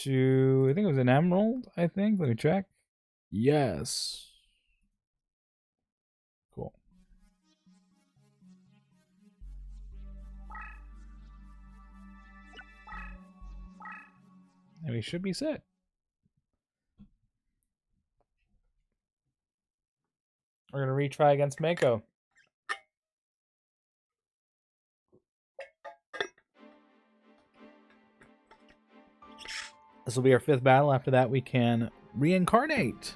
to, I think it was an emerald, I think. Let me check. Yes. Cool. And we should be set. We're going to retry against Mako. This will be our 5th battle. After that, we can reincarnate.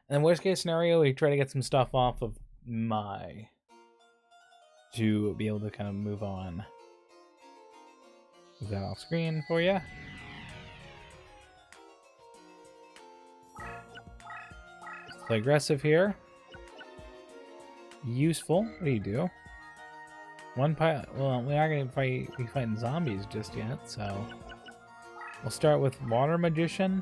And worst case scenario, we try to get some stuff off of Mai to be able to kind of move on. Is that off screen for you? Let's play aggressive here. Useful. What do you do? One pilot. Well, we aren't going to be fighting zombies just yet, so we'll start with Water Magician.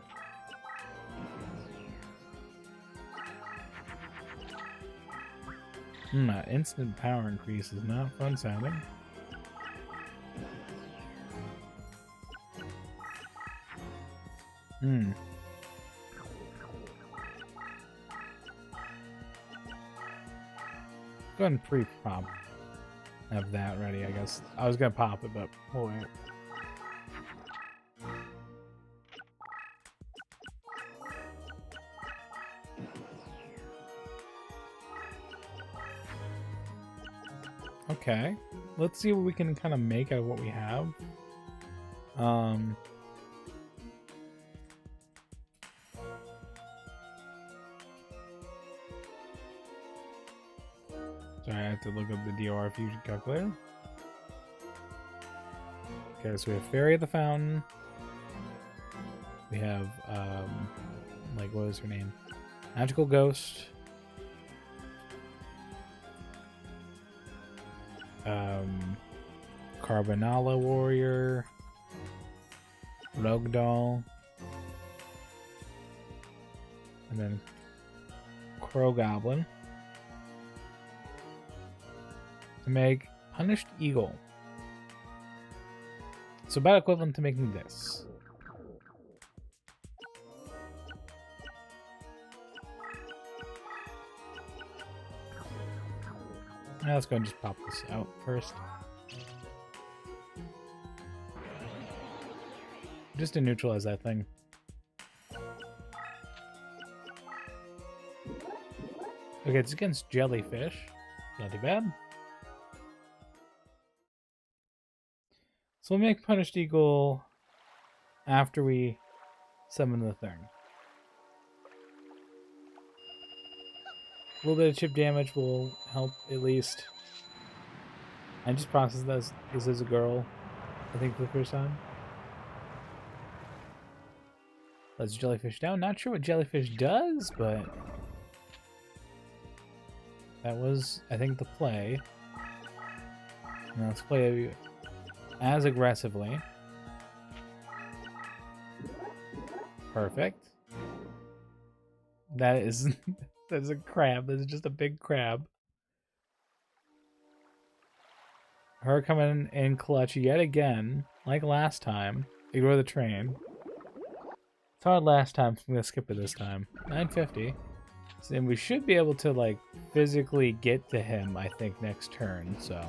Instant power increase is not fun sounding. Go ahead and pre-pop. Have that ready, I guess. I was gonna pop it, but we'll wait. Okay, let's see what we can kind of make out of what we have. Sorry, I have to look up the DOR fusion calculator. Okay, so we have Fairy of the Fountain. We have, like, what is her name? Magical Ghost. Carbonala Warrior. Rogue Doll. And then Crow Goblin. To make Punished Eagle. So about equivalent to making this. Now let's go and just pop this out first. Just to neutralize that thing. Okay, it's against jellyfish. Not too bad. So we'll make Punished Eagle after we summon the thing. A little bit of chip damage will help at least. I just processed this as a girl, I think, for the first time. Let's jellyfish down. Not sure what jellyfish does, but that was, I think, the play. Now let's play as aggressively. Perfect. That is that's a crab. That's just a big crab. Her coming in clutch yet again, like last time. Ignore the train. It's hard last time, so I'm gonna skip it this time. 950. So, and we should be able to, like, physically get to him, I think, next turn, so.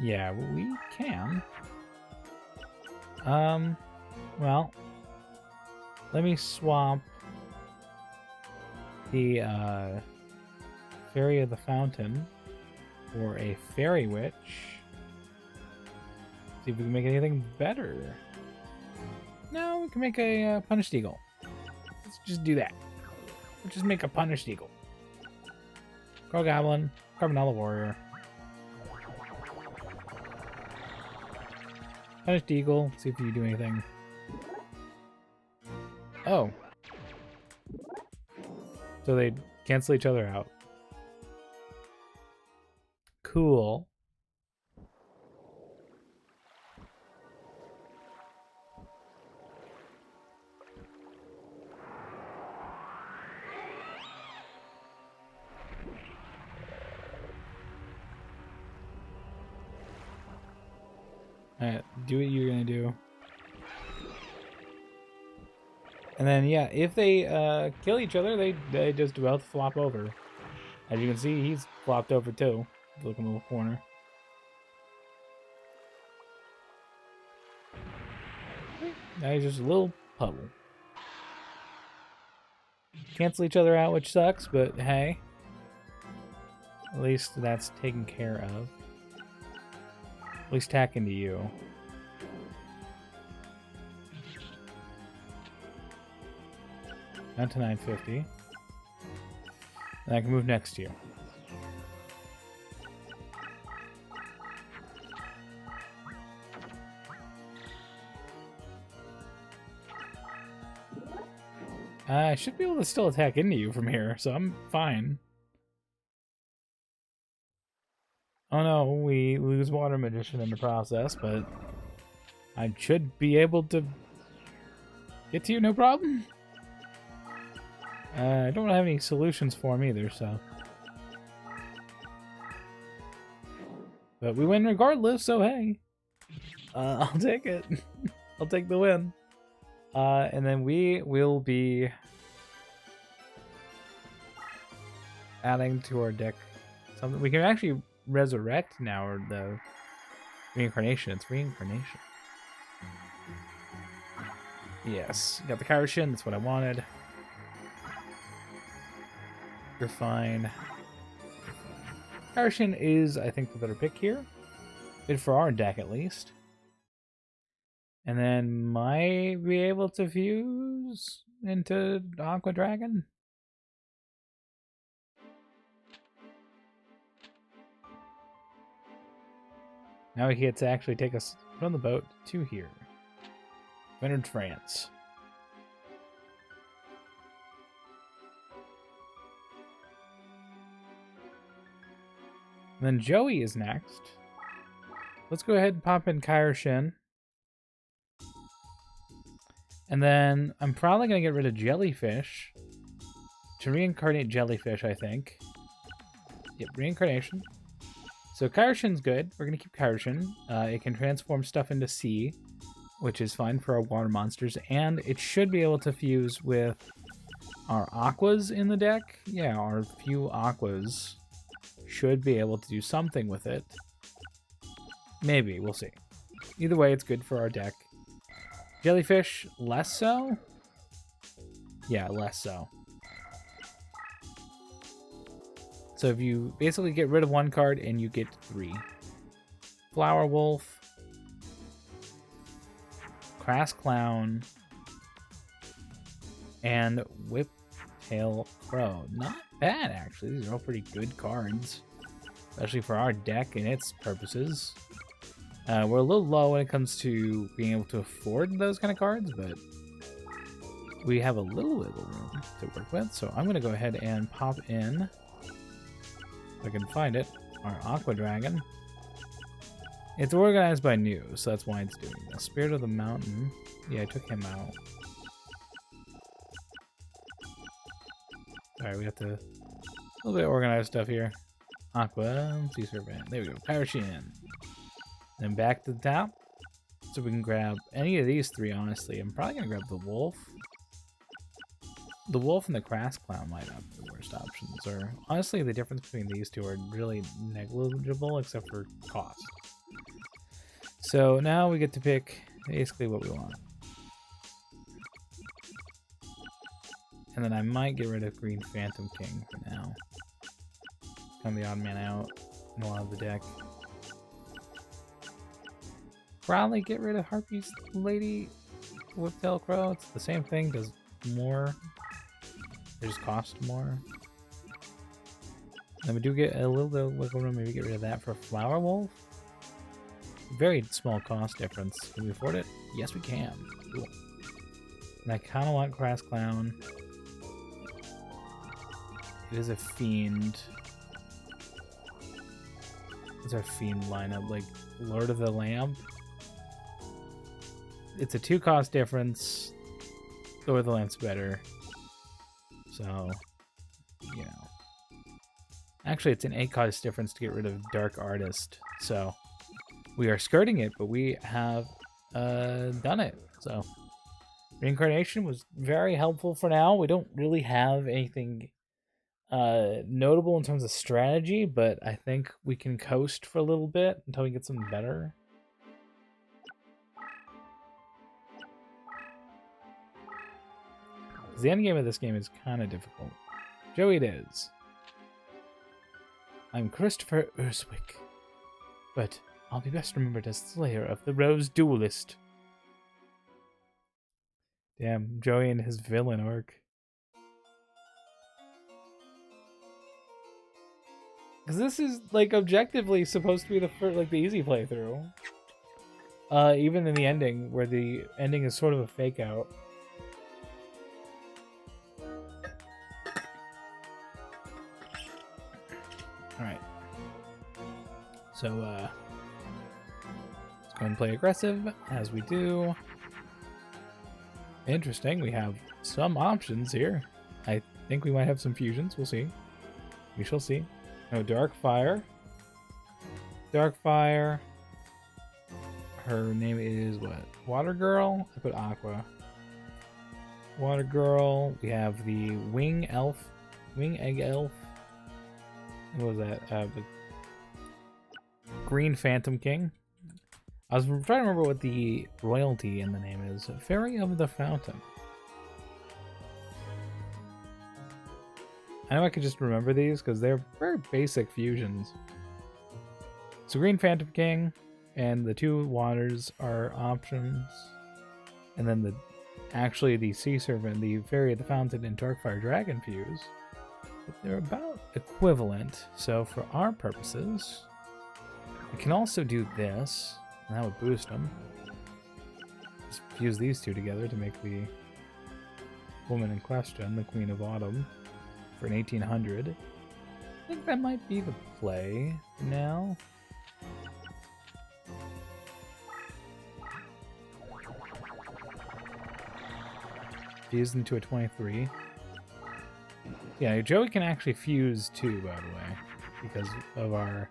Yeah, we can. Well, let me swap the Fairy of the Fountain for a Fairy Witch. See if we can make anything better. No, we can make a Punished Eagle. Let's just do that. Let's just make a Punished Eagle. Crow Goblin, Carbonella Warrior. Punished Eagle, see if you do anything. Oh. So they cancel each other out. Cool. Alright, do what you're gonna do. And then, yeah, if they kill each other, they just both flop over. As you can see, he's flopped over too. Look in the little corner. Now he's just a little puddle. Cancel each other out, which sucks, but hey. At least that's taken care of. At least tack into you. Down to 950. And I can move next to you. I should be able to still attack into you from here, so I'm fine. Oh no, we lose Water Magician in the process, but I should be able to get to you, no problem. I don't have any solutions for him either, so. But we win regardless, so hey. I'll take it. I'll take the win. And then we will be adding to our deck something. We can actually resurrect now, or the reincarnation. It's reincarnation. Yes, got the Kaioshin. That's what I wanted. You're fine. Kaioshin is, I think, the better pick here. Good for our deck, at least. And then might be able to fuse into Aqua Dragon. Now he gets to actually take us from the boat to here. Entered France. And then Joey is next. Let's go ahead and pop in Kaioshin. And then I'm probably going to get rid of Jellyfish to reincarnate Jellyfish, I think. Yep, reincarnation. So Kaioshin's good. We're going to keep Kaioshin. It can transform stuff into sea, which is fine for our water monsters. And it should be able to fuse with our Aquas in the deck. Yeah, our few Aquas should be able to do something with it. Maybe, we'll see. Either way, it's good for our deck. Jellyfish, less so? Yeah, less so. So if you basically get rid of one card and you get 3. Flower Wolf, Crass Clown, and Whiptail Crow. Not bad, actually. These are all pretty good cards, especially for our deck and its purposes. We're a little low when it comes to being able to afford those kind of cards, but we have a little wiggle room to work with. So I'm going to go ahead and pop in, if I can find it, our Aqua Dragon. It's organized by new, so that's why it's doing this. Spirit of the Mountain. Yeah, I took him out. Alright, we got a little bit of organized stuff here. Aqua, Sea Serpent. There we go. Kaioshin. Then back to the top. So we can grab any of these 3, honestly. I'm probably going to grab the Wolf. The Wolf and the Crass Clown might have the worst options. Or honestly, the difference between these 2 are really negligible except for cost. So now we get to pick basically what we want. And then I might get rid of Green Phantom King for now. Kind of the odd man out in a lot of the deck. Probably get rid of Harpy's Lady Whiptail Crow. It's the same thing, does more. They just cost more. Then we do get a little bit of wiggle room. Maybe get rid of that for Flower Wolf. Very small cost difference. Can we afford it? Yes, we can. Cool. And I kind of want Crass Clown. It is a Fiend. What's our Fiend lineup? Like Lord of the Lamp? It's a 2 cost difference. Lord of the Lamp's better. So, you know. Actually, it's an 8 cost difference to get rid of Dark Artist. So, We are skirting it, but we have done it. So reincarnation was very helpful for now. We don't really have anything notable in terms of strategy, but I think we can coast for a little bit until we get something better. The end game of this game is kind of difficult. Joey, it is. I'm Christopher Urswick, but I'll be best remembered as Slayer of the Rose Duelist. Damn, Joey and his villain arc. Because this is, like, objectively supposed to be the first, like, the easy playthrough. Even in the ending, where the ending is sort of a fake out. Alright. So, let's go and play aggressive, as we do. Interesting, we have some options here. I think we might have some fusions, we'll see. We shall see. No, Dark Fire. Dark Fire. Her name is what? Water Girl? I put Aqua. Water Girl. We have the Wing Elf. Wing Egg Elf. What was that? The Green Phantom King. I was trying to remember what the royalty in the name is. Fairy of the Fountain. I know I could just remember these because they're very basic fusions. So Green Phantom King and the two waters are options. And then the Sea Serpent, the Fairy of the Fountain, and Darkfire Dragon fuse. But they're about equivalent. So for our purposes, we can also do this, and that would boost them. Just fuse these two together to make the woman in question, the Queen of Autumn, for an 1800. I think that might be the play for now. Fuse into a 23. Yeah, Joey can actually fuse too, by the way, because of our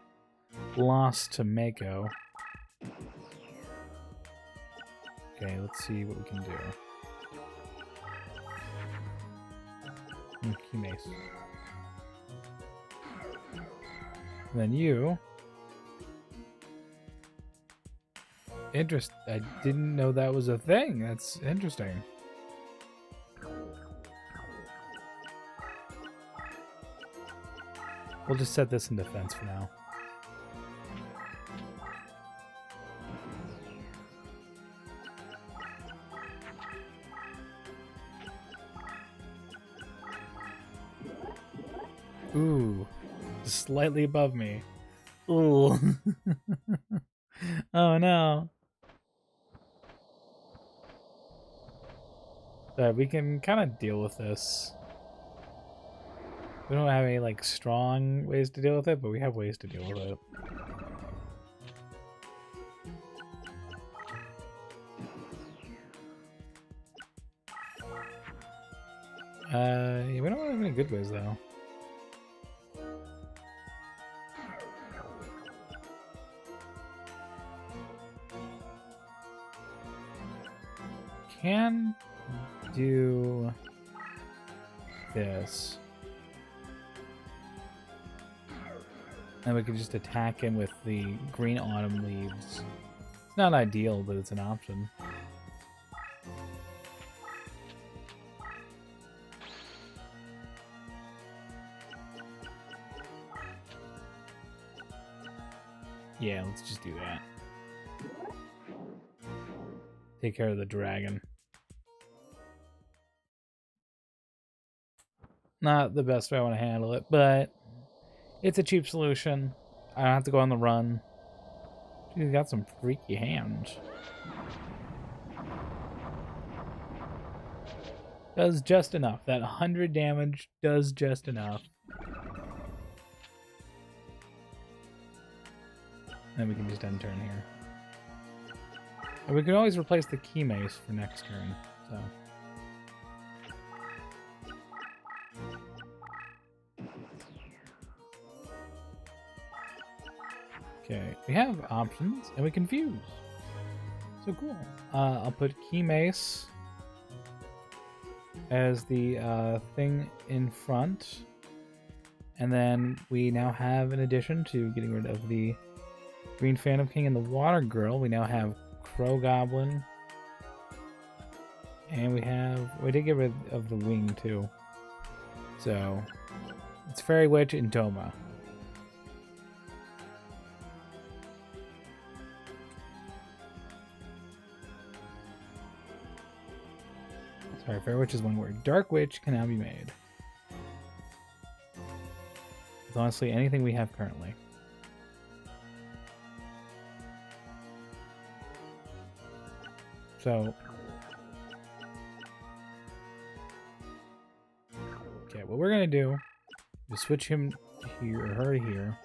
loss to Mako. Okay, let's see what we can do. Key Mace. And then you. I didn't know that was a thing. That's interesting. We'll just set this in defense for now. Ooh, just slightly above me. Ooh. Oh no. But we can kind of deal with this. We don't have any like strong ways to deal with it, but we have ways to deal with it. We don't have any good ways though. Can do this. And we can just attack him with the green autumn leaves. It's not ideal, but it's an option. Yeah, let's just do that. Take care of the dragon. Not the best way I want to handle it, but it's a cheap solution. I don't have to go on the run. He's got some freaky hands. Does just enough. That 100 damage does just enough. And we can just end turn here. And we can always replace the key mace for next turn. So. Okay, we have options and we can fuse. So cool. I'll put Key Mace as the thing in front. And then we now have, in addition to getting rid of the Green Phantom King and the Water Girl, we now have Crow Goblin. And we did get rid of the wing too. So it's Fairy Witch and Doma. Sorry, Fairy Witch is one word. Dark Witch can now be made. With honestly anything we have currently. So okay, what we're gonna do is switch him here, or her here.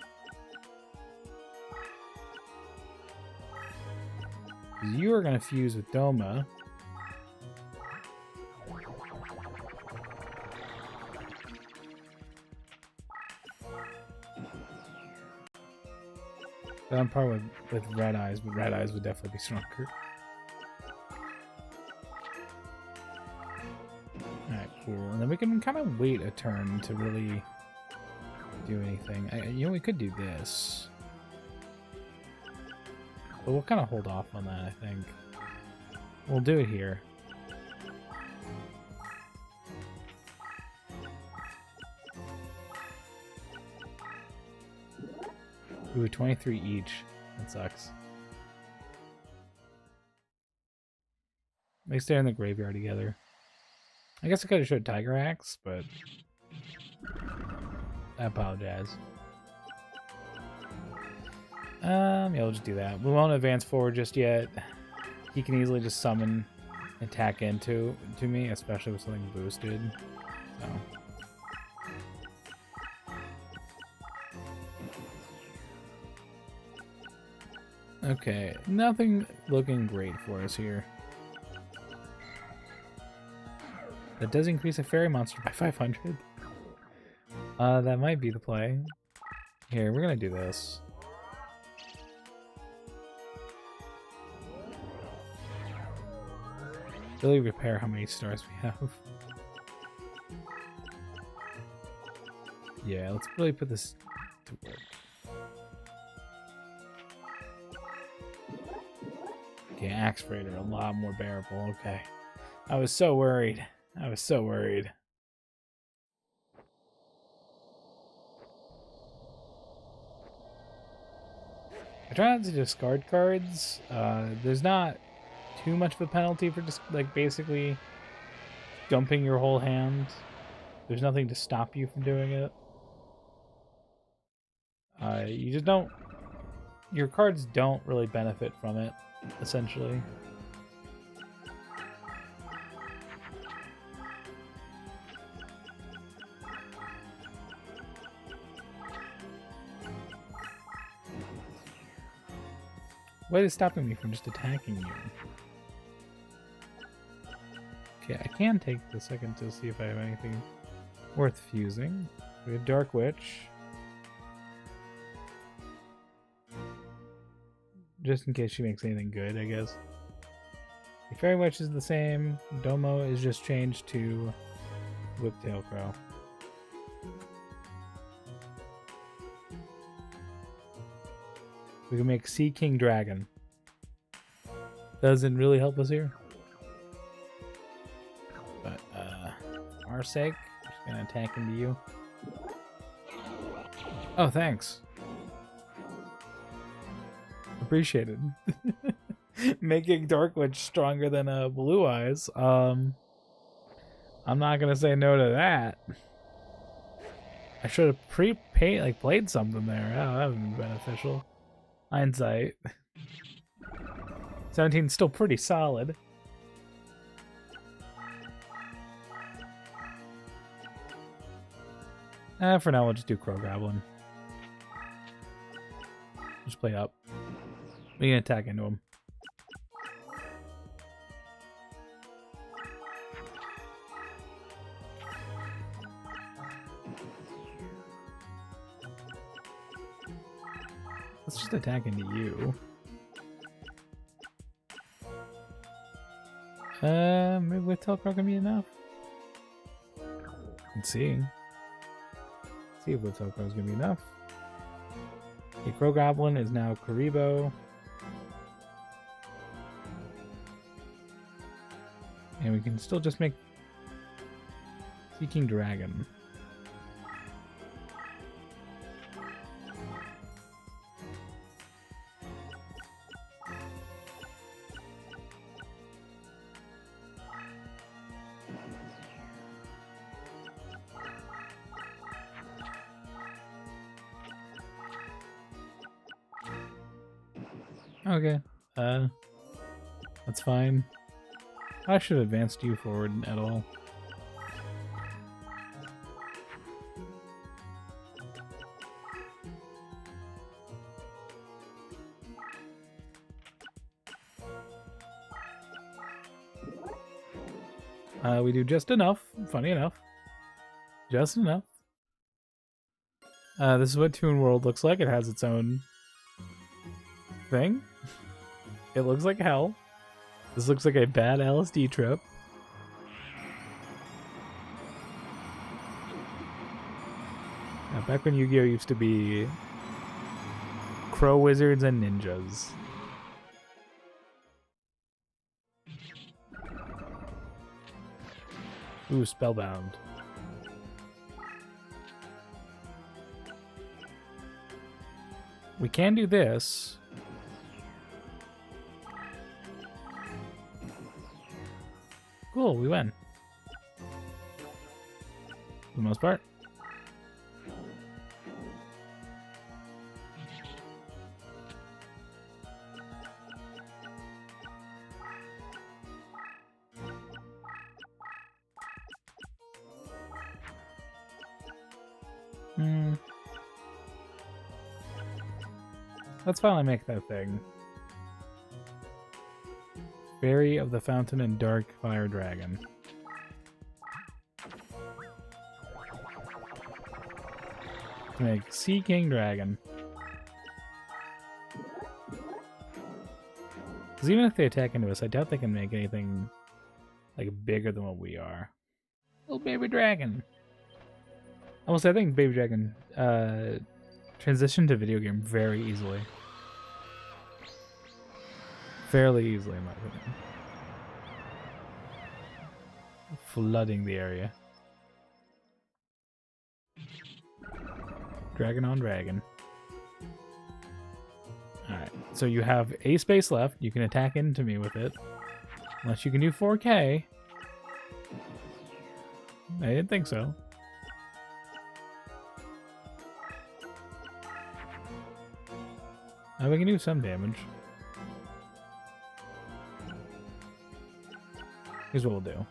You are gonna fuse with Doma. But I'm part with Red Eyes, but Red Eyes would definitely be stronger. Alright, cool. And then we can kind of wait a turn to really do anything. You know, we could do this. But we'll kind of hold off on that, I think. We'll do it here. Ooh, 23 each. That sucks. They stay in the graveyard together. I guess I could have showed Tiger Axe, but I apologize. Yeah, we'll just do that. We won't advance forward just yet. He can easily just summon, attack into me, especially with something boosted. So. Okay, nothing looking great for us here. That does increase a fairy monster by 500. That might be the play. Here, we're gonna do this. Really repair how many stars we have. Yeah, let's really put this to work. Okay, Axe Raider, a lot more bearable. Okay. I was so worried. I was so worried. I try not to discard cards. There's not too much of a penalty for just like basically dumping your whole hand. There's nothing to stop you from doing it. You just don't... Your cards don't really benefit from it, essentially. What is stopping me from just attacking you? Okay, I can take the second to see if I have anything worth fusing. We have Dark Witch. Just in case she makes anything good, I guess. The Fairy Witch is the same. Domo is just changed to Whiptail Crow. We can make Sea King Dragon. Doesn't really help us here. But, for our sake, I'm just gonna attack into you. Oh, thanks. Appreciated. Making Dark Witch stronger than Blue Eyes. I'm not gonna say no to that. I should have played something there. Oh, that would have been beneficial. Hindsight. 17's still pretty solid. For now, we'll just do Crow Goblin. Just play up. We can attack into him. Let's just attack into you. Maybe with Telcro can be enough. Let's see. See if with Telcro is gonna be enough. The Crow Goblin is now Karibo. And we can still just make Seeking Dragon. Okay, that's fine. I should have advanced you forward at all. We do just enough, funny enough. Just enough. This is what Toon World looks like. It has its own thing. It looks like hell. This looks like a bad LSD trip. Back when Yu-Gi-Oh! Used to be crow wizards and ninjas. Ooh, Spellbound. We can do this. Cool, we win. For the most part. Let's finally make that thing. Fairy of the Fountain and Dark Fire Dragon. Make Sea King Dragon. Because even if they attack into us, I doubt they can make anything like bigger than what we are. Little baby dragon. Almost, I think baby dragon transitioned to video game very easily. Fairly easily, in my opinion. Flooding the area. Dragon on dragon. Alright, so you have a space left. You can attack into me with it. Unless you can do 4K. I didn't think so. We can do some damage. Here's what we'll do.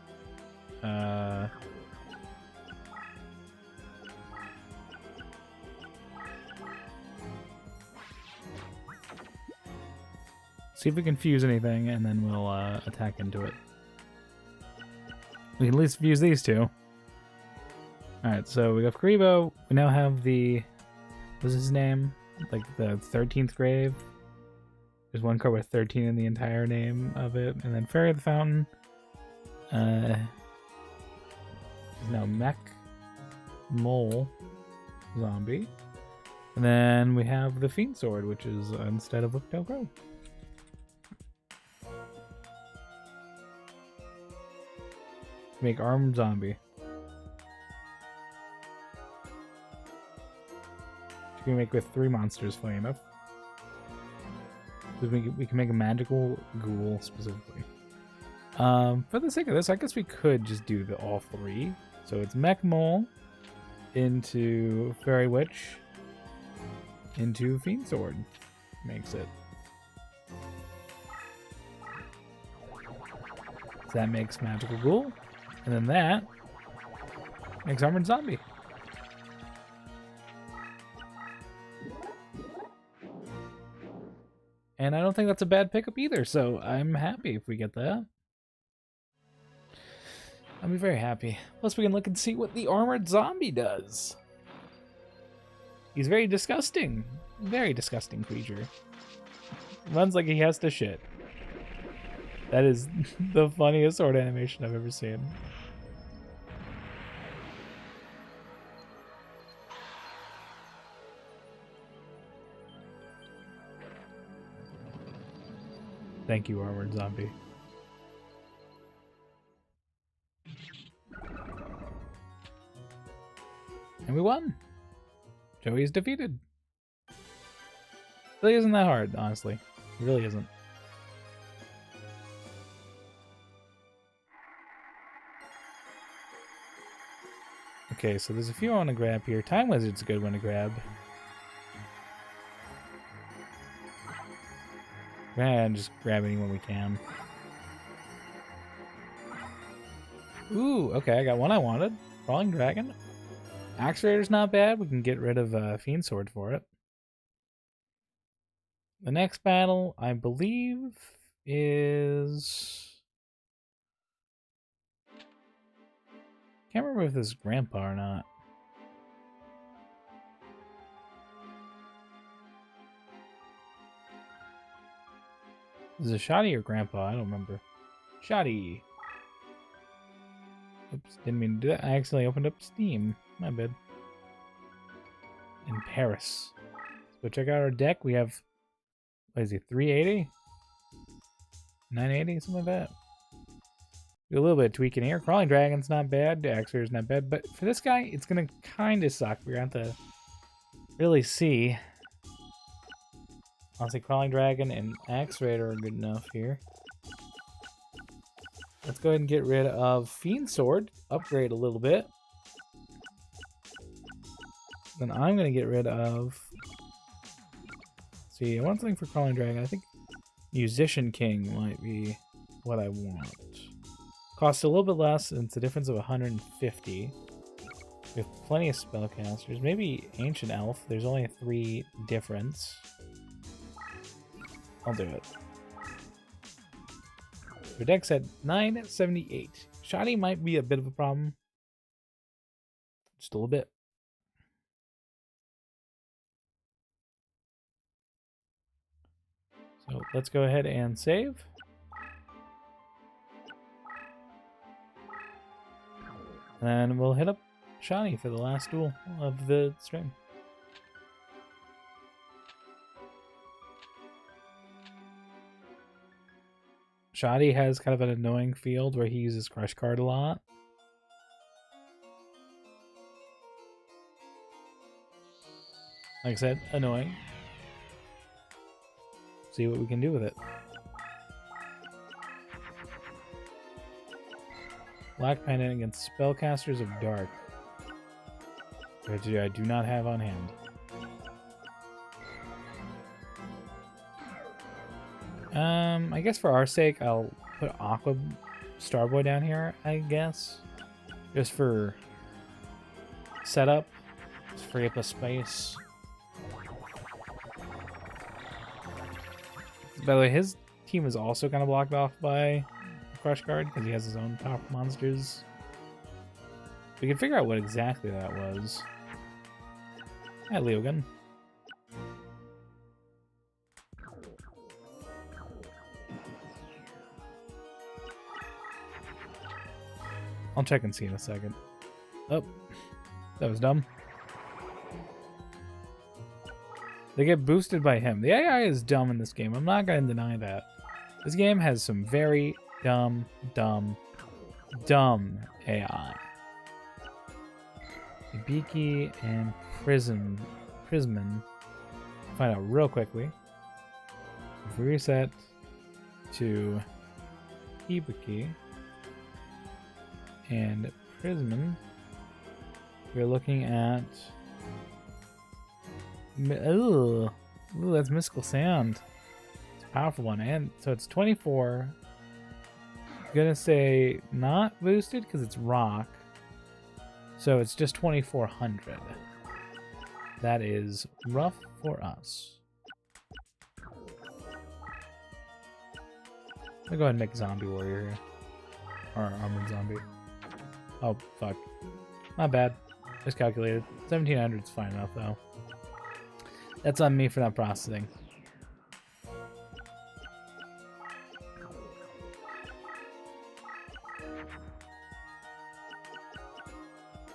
See if we can fuse anything, and then we'll attack into it. We can at least fuse these two. Alright, so we got Karibo. We now have the... What's his name? Like the 13th grave. There's one card with 13 in the entire name of it. And then Fairy of the Fountain. Is now Mech Mole Zombie. And then we have the Fiend Sword, which is instead of Whiptail Crow. Make Armed Zombie. You can make with 3 monsters, funny enough. We can make a magical ghoul specifically. For the sake of this, I guess we could just do all 3. So it's Mech Mole into Fairy Witch into Fiend Sword. Makes it. So that makes Magical Ghoul. And then that makes Armored Zombie. And I don't think that's a bad pickup either, so I'm happy if we get that. I'll be very happy. Plus we can look and see what the Armored Zombie does. He's very disgusting. Very disgusting creature. Runs like he has to shit. That is the funniest sword animation I've ever seen. Thank you, Armored Zombie. And we won. Joey is defeated. Really isn't that hard, honestly. It really isn't. Okay, so there's a few I want to grab here. Time Wizard's a good one to grab. And just grab anyone we can. Ooh, okay, I got one I wanted. Crawling Dragon. Axe Raider's not bad. We can get rid of Fiend Sword for it. The next battle, I believe, is... Can't remember if this is Grandpa or not. Is it Shoddy or Grandpa? I don't remember. Shoddy. Oops, didn't mean to do that. I accidentally opened up Steam. My bad. In Paris. Let's go check out our deck. We have, what is it, 380? 980? Something like that. Do a little bit of tweaking here. Crawling Dragon's not bad. Axe Raider's not bad. But for this guy, it's going to kind of suck. We're going to have to really see. Honestly, Crawling Dragon and Axe Raider are good enough here. Let's go ahead and get rid of Fiend Sword. Upgrade a little bit. Then I'm going to get rid of... Let's see, I want something for Crawling Dragon. I think Musician King might be what I want. Costs a little bit less, and it's a difference of 150. We have plenty of spellcasters. Maybe Ancient Elf. There's only a 3 difference. I'll do it. Your deck's at 978. Shoddy might be a bit of a problem. Just a little bit. So let's go ahead and save. And we'll hit up Shoddy for the last duel of the stream. Shoddy has kind of an annoying field where he uses Crush Card a lot. Like I said, annoying. See what we can do with it. Black Pendant against Spellcasters of Dark, which I do not have on hand. I guess for our sake, I'll put Aqua Starboy down here, I guess. Just for setup. Just free up the space. By the way, his team is also kind of blocked off by Crush Guard because he has his own powerful monsters. We can figure out what exactly that was. Hi, Leogun. I'll check and see in a second. Oh, that was dumb. They get boosted by him. The AI is dumb in this game. I'm not going to deny that. This game has some very dumb AI. Ibiki and Prisman. Find out real quickly. If we reset to Ibiki and Prisman, we're looking at... Ooh, that's Mystical Sound. It's a powerful one. And so it's 24. I'm gonna say not boosted because it's rock. So it's just 2400. That is rough for us. I'm gonna go ahead and make Zombie Warrior here. Or Armored Zombie. Oh, fuck. My bad. Miscalculated. 1700 is fine enough, though. That's on me for not processing.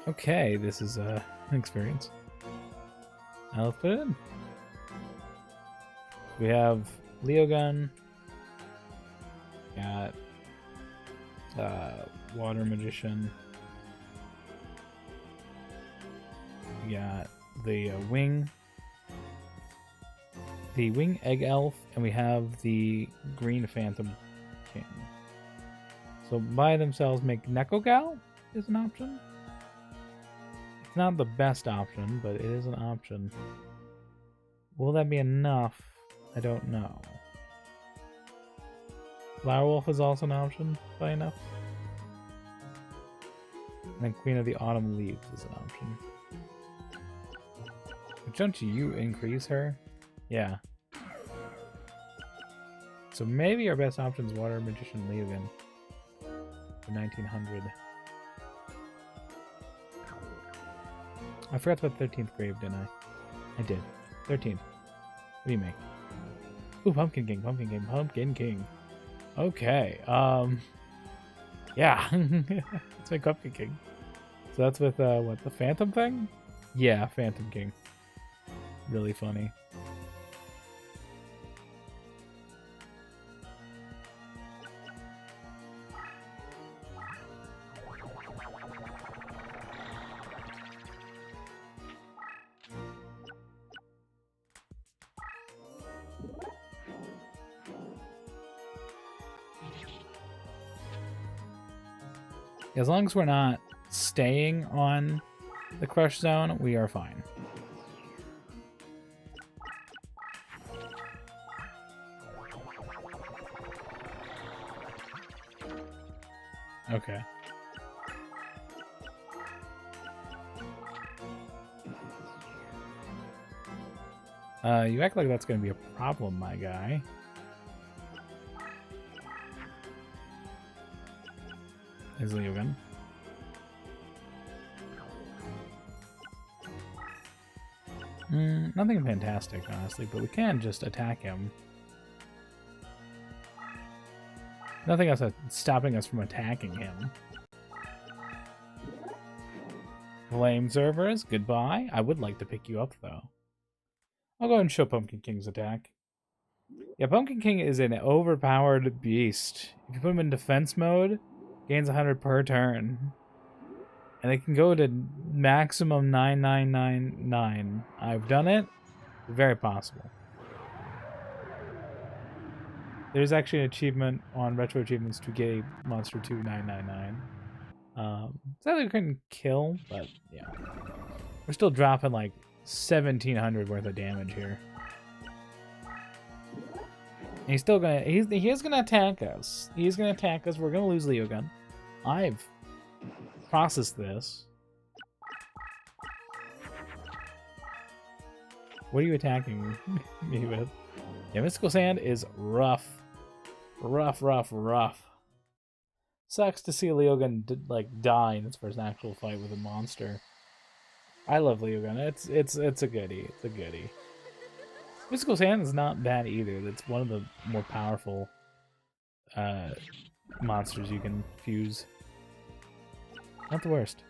Okay, this is an experience. Now let's put it in. We have Leo Gun. Got Water Magician. We got the Wing Egg Elf, and we have the Green Phantom King. So by themselves make Nekogal is an option. It's not the best option, but it is an option. Will that be enough? I don't know. Flower Wolf is also an option, by enough. And then Queen of the Autumn Leaves is an option. But don't you increase her? Yeah. So maybe our best option is Water Magician Leogan for 1900. I forgot about 13th Grave, didn't I? I did. 13th. What do you make? Ooh, Pumpkin King, Pumpkin King, Pumpkin King. Okay, yeah. Let's make Pumpkin King. So that's with, what, the Phantom thing? Yeah, Phantom King. Really funny. As long as we're not staying on the crush zone, we are fine. Okay. You act like that's going to be a problem, my guy. Is Leogan. Nothing fantastic, honestly, but we can just attack him. Nothing else that's stopping us from attacking him. Flame servers, goodbye. I would like to pick you up, though. I'll go and show Pumpkin King's attack. Yeah, Pumpkin King is an overpowered beast. If you put him in defense mode, gains 100 per turn. And it can go to maximum 9999. I've done it. Very possible. There's actually an achievement on Retro Achievements to get a monster to 999. Sadly we couldn't kill, but yeah. We're still dropping like 1700 worth of damage here. And he's still gonna he is gonna attack us. He's gonna attack us. We're gonna lose Leogun. I've processed this. What are you attacking me with? Yeah, Mystical Sand is rough. Rough. Sucks to see Leogun die in its first actual fight with a monster. I love Leogun. It's a goodie. It's a goodie. Mystical Sand is not bad either. That's one of the more powerful monsters you can fuse. Not the worst.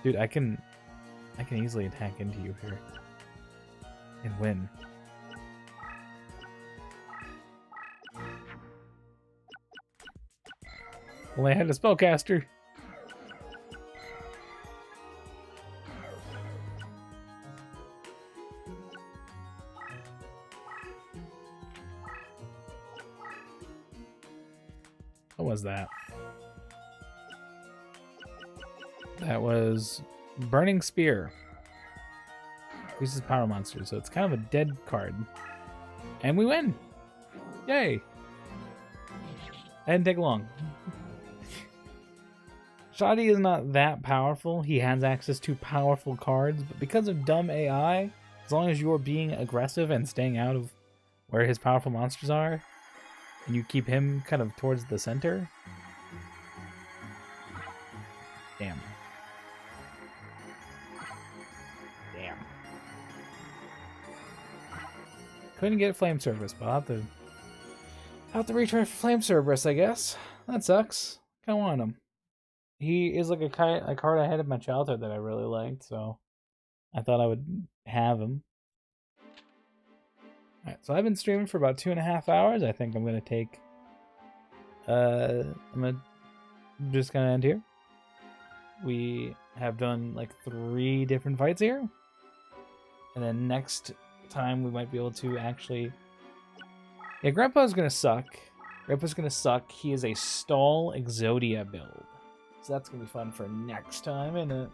Dude, I can easily attack into you here and win. Only I had a spellcaster. What was that? That was Burning Spear. Increases power monsters, so it's kind of a dead card. And we win! Yay! That didn't take long. Shoddy is not that powerful. He has access to powerful cards, but because of dumb AI, as long as you're being aggressive and staying out of where his powerful monsters are, and you keep him kind of towards the center. Damn. Couldn't get Flame Cerberus, but I'll have to retry for Flame Cerberus, I guess. That sucks. I want him. He is like a card I had in my childhood that I really liked, so I thought I would have him. Alright, so I've been streaming for about 2.5 hours. I think I'm gonna take just gonna end here. We have done like 3 different fights here. And then next time we might be able to actually... Yeah, Grandpa's gonna suck. Grandpa's gonna suck. He is a stall Exodia build. So that's gonna be fun for next time. And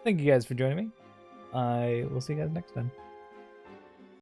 thank you guys for joining me. I will see you guys next time.